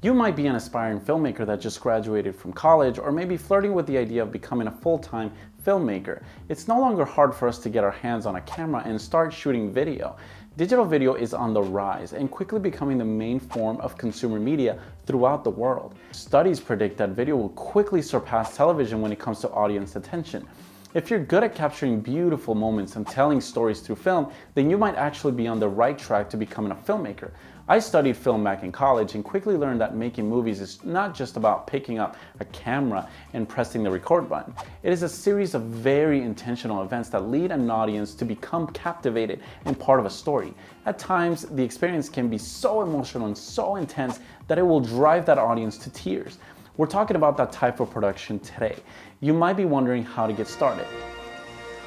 You might be an aspiring filmmaker that just graduated from college, or maybe flirting with the idea of becoming a full-time filmmaker. It's no longer hard for us to get our hands on a camera and start shooting video. Digital video is on the rise and quickly becoming the main form of consumer media throughout the world. Studies predict that video will quickly surpass television when it comes to audience attention. If you're good at capturing beautiful moments and telling stories through film, then you might actually be on the right track to becoming a filmmaker. I studied film back in college and quickly learned that making movies is not just about picking up a camera and pressing the record button. It is a series of very intentional events that lead an audience to become captivated and part of a story. At times, the experience can be so emotional and so intense that it will drive that audience to tears. We're talking about that type of production today. You might be wondering how to get started.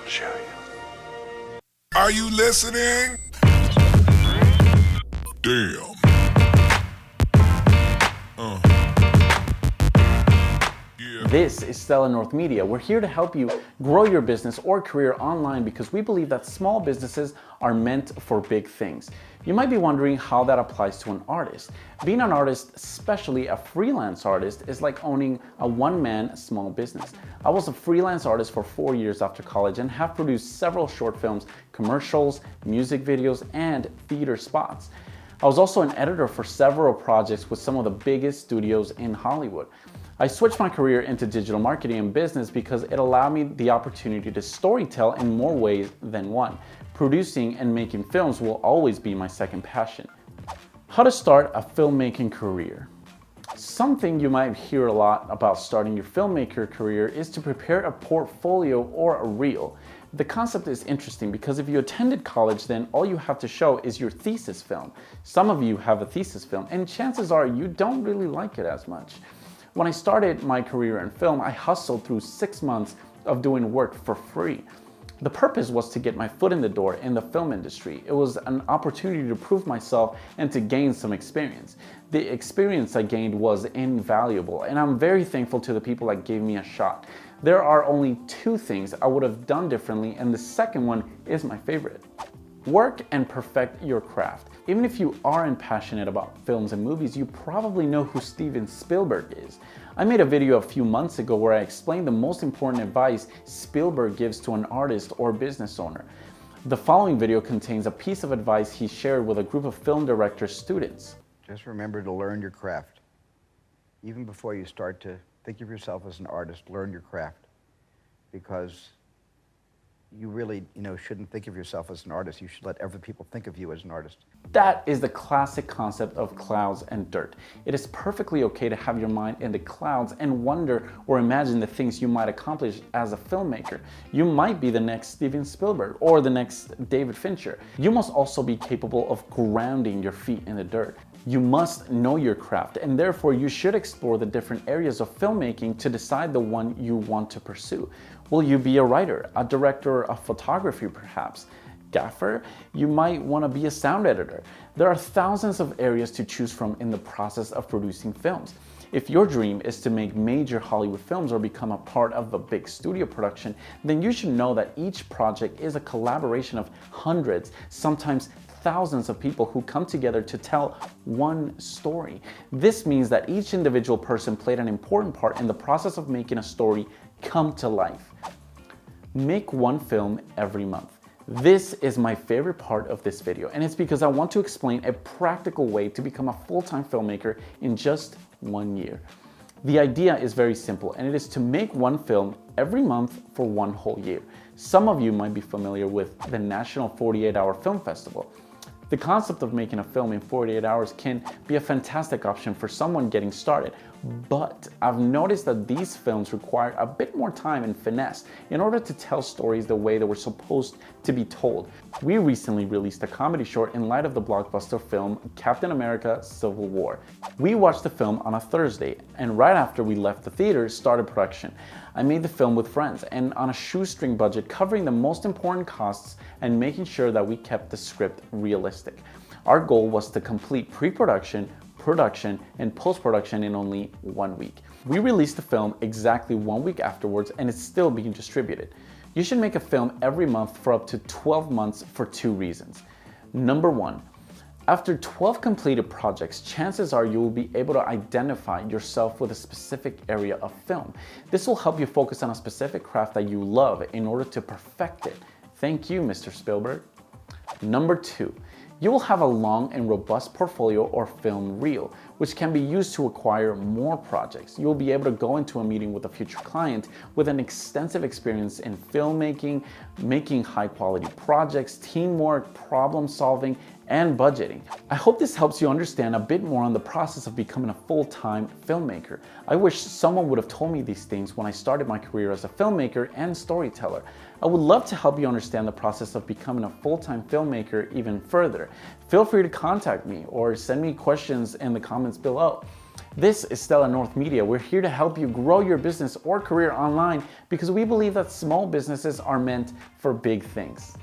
I'll show you. Are you listening? Damn. This is Stella North Media. We're here to help you grow your business or career online because we believe that small businesses are meant for big things. You might be wondering how that applies to an artist. Being an artist, especially a freelance artist, is like owning a one-man small business. I was a freelance artist for 4 years after college and have produced several short films, commercials, music videos, and theater spots. I was also an editor for several projects with some of the biggest studios in Hollywood. I switched my career into digital marketing and business because it allowed me the opportunity to storytell in more ways than one. Producing and making films will always be my second passion. How to start a filmmaking career. Something you might hear a lot about starting your filmmaker career is to prepare a portfolio or a reel. The concept is interesting because if you attended college, then all you have to show is your thesis film. Some of you have a thesis film, and chances are you don't really like it as much. When I started my career in film, I hustled through 6 months of doing work for free. The purpose was to get my foot in the door in the film industry. It was an opportunity to prove myself and to gain some experience. The experience I gained was invaluable, and I'm very thankful to the people that gave me a shot. There are only 2 things I would have done differently, and the second one is my favorite. Work and perfect your craft. Even if you aren't passionate about films and movies, you probably know who Steven Spielberg is. I made a video a few months ago where I explained the most important advice Spielberg gives to an artist or business owner. The following video contains a piece of advice he shared with a group of film director students. Just remember to learn your craft. Even before you start to think of yourself as an artist, learn your craft. Because you really, shouldn't think of yourself as an artist. You should let other people think of you as an artist. That is the classic concept of clouds and dirt. It is perfectly okay to have your mind in the clouds and wonder or imagine the things you might accomplish as a filmmaker. You might be the next Steven Spielberg or the next David Fincher. You must also be capable of grounding your feet in the dirt. You must know your craft, and therefore you should explore the different areas of filmmaking to decide the one you want to pursue. Will you be a writer, a director of photography perhaps? Gaffer? You might want to be a sound editor. There are thousands of areas to choose from in the process of producing films. If your dream is to make major Hollywood films or become a part of a big studio production, then you should know that each project is a collaboration of hundreds, sometimes thousands of people who come together to tell one story. This means that each individual person played an important part in the process of making a story come to life. Make one film every month. This is my favorite part of this video, and it's because I want to explain a practical way to become a full-time filmmaker in just 1 year. The idea is very simple, and it is to make one film every month for 1 whole year. Some of you might be familiar with the National 48-Hour Film Festival. The concept of making a film in 48 hours can be a fantastic option for someone getting started, but I've noticed that these films require a bit more time and finesse in order to tell stories the way they were supposed to be told. We recently released a comedy short in light of the blockbuster film Captain America: Civil War. We watched the film on a Thursday, and right after we left the theater, started production. I made the film with friends and on a shoestring budget, covering the most important costs and making sure that we kept the script realistic. Our goal was to complete pre-production, production, and post-production in only 1 week. We released the film exactly 1 week afterwards, and it's still being distributed. You should make a film every month for up to 12 months for 2 reasons. Number 1, After 12 completed projects, chances are you will be able to identify yourself with a specific area of film. This will help you focus on a specific craft that you love in order to perfect it. Thank you, Mr. Spielberg. Number 2, you will have a long and robust portfolio or film reel, which can be used to acquire more projects. You will be able to go into a meeting with a future client with an extensive experience in filmmaking, making high quality projects, teamwork, problem solving, and budgeting. I hope this helps you understand a bit more on the process of becoming a full-time filmmaker. I wish someone would have told me these things when I started my career as a filmmaker and storyteller. I would love to help you understand the process of becoming a full-time filmmaker even further. Feel free to contact me or send me questions in the comments below. This is Stella North Media. We're here to help you grow your business or career online because we believe that small businesses are meant for big things.